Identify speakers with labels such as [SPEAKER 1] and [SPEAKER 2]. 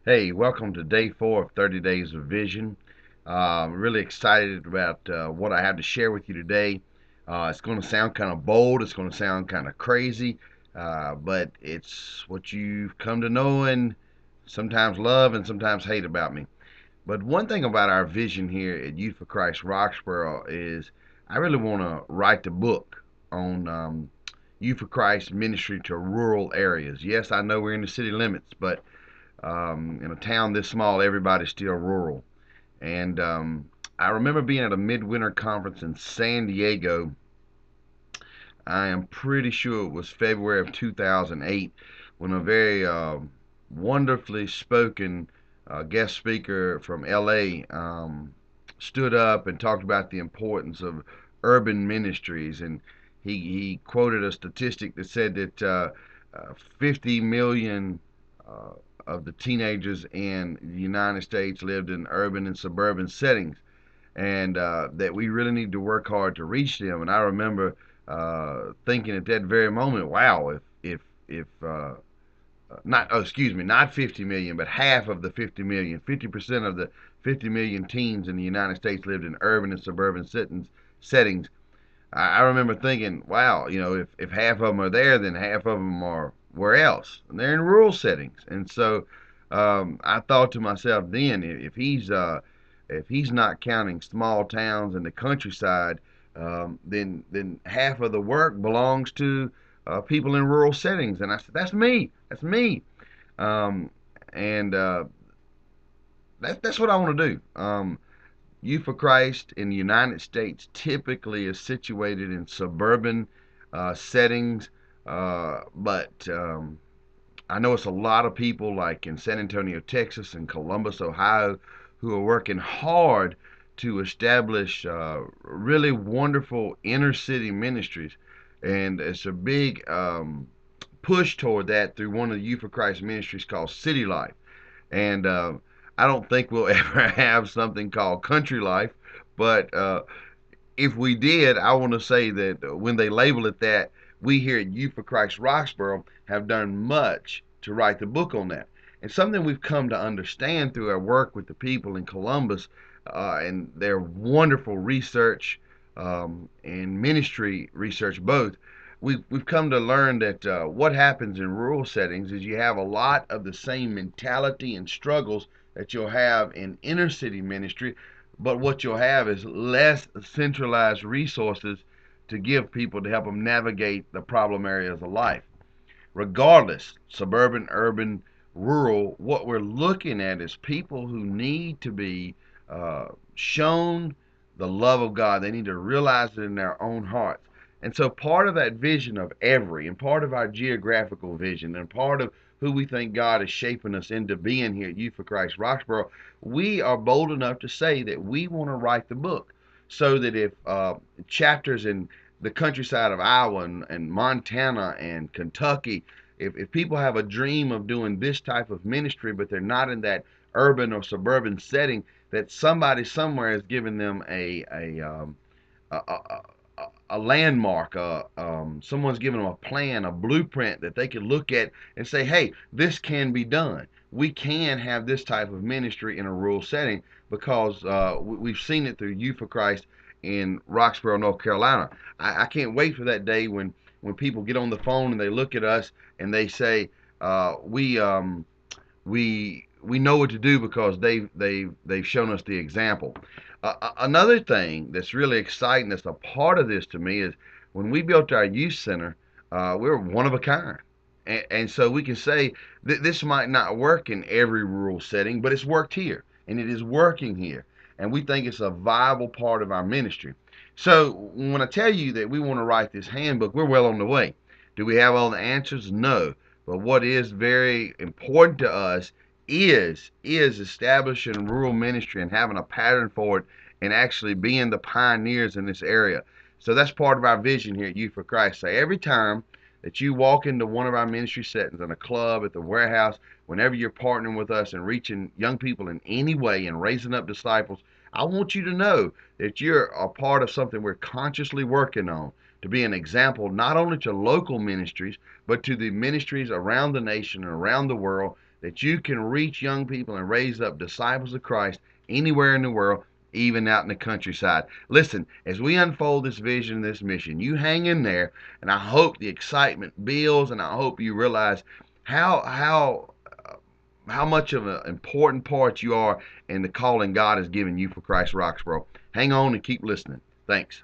[SPEAKER 1] Hey, welcome to day 4 of 30 Days of Vision. I'm really excited about what I have to share with you today. It's going to sound kind of bold, it's going to sound kind of crazy, but it's what you've come to know and sometimes love and sometimes hate about me. But one thing about our vision here at Youth For Christ Roxboro is I really want to write the book on Youth For Christ ministry to rural areas. Yes, I know we're in the city limits, but in a town this small, everybody's still rural. And I remember being at a midwinter conference in San Diego. I am pretty sure it was February of 2008 when a very wonderfully spoken guest speaker from LA stood up and talked about the importance of urban ministries. And he quoted a statistic that said that 50 million uh, of the teenagers in the United States lived in urban and suburban settings, and that we really need to work hard to reach them. And I remember thinking at that very moment, wow, if not, oh, excuse me, not 50 million, but half of the 50 million, 50% of the 50 million teens in the United States lived in urban and suburban settings. I remember thinking, wow, if half of them are there, then half of them are where else? And they're in rural settings. And so I thought to myself then, if he's not counting small towns and the countryside, then half of the work belongs to people in rural settings. And I said, that's me. That's me. Um, and that's what I want to do. Youth for Christ in the United States typically is situated in suburban settings, but I know it's a lot of people like in San Antonio, Texas, and Columbus, Ohio, who are working hard to establish really wonderful inner city ministries. And it's a big push toward that through one of the Youth for Christ ministries called City Life. And I don't think we'll ever have something called country life, but if we did, I want to say that when they label it that, we here at Youth for Christ Roxboro have done much to write the book on that. And something we've come to understand through our work with the people in Columbus and their wonderful research and ministry research both, we've come to learn that what happens in rural settings is you have a lot of the same mentality and struggles that you'll have in inner city ministry, but what you'll have is less centralized resources to give people to help them navigate the problem areas of life. Regardless, suburban, urban, rural, what we're looking at is people who need to be shown the love of God. They need to realize it in their own hearts. And so part of that vision of every, and part of our geographical vision, and part of who we think God is shaping us into being here at Youth for Christ Roxboro, we are bold enough to say that we want to write the book so that if chapters in the countryside of Iowa and Montana and Kentucky, if people have a dream of doing this type of ministry, but they're not in that urban or suburban setting, that somebody somewhere is giving them a, a landmark. Someone's giving them a plan, a blueprint that they can look at and say, hey, this can be done. We can have this type of ministry in a rural setting because we've seen it through Youth for Christ in Roxboro, North Carolina. I can't wait for that day when people get on the phone and they look at us and they say, we know what to do because they've shown us the example. Another thing that's really exciting that's a part of this to me is when we built our youth center, we were one of a kind. And so we can say that this might not work in every rural setting, but it's worked here and it is working here. And we think it's a viable part of our ministry. So when I tell you that we want to write this handbook, we're well on the way. Do we have all the answers? No. But what is very important to us is establishing rural ministry and having a pattern for it and actually being the pioneers in this area. So that's part of our vision here at Youth for Christ. So every time that you walk into one of our ministry settings in a club, at the warehouse, whenever you're partnering with us and reaching young people in any way and raising up disciples, I want you to know that you're a part of something we're consciously working on to be an example not only to local ministries, but to the ministries around the nation and around the world that you can reach young people and raise up disciples of Christ anywhere in the world, even out in the countryside. Listen, as we unfold this vision and this mission, you hang in there, and I hope the excitement builds, and I hope you realize how much of an important part you are in the calling God has given you for Christ Roxboro. Hang on and keep listening. Thanks.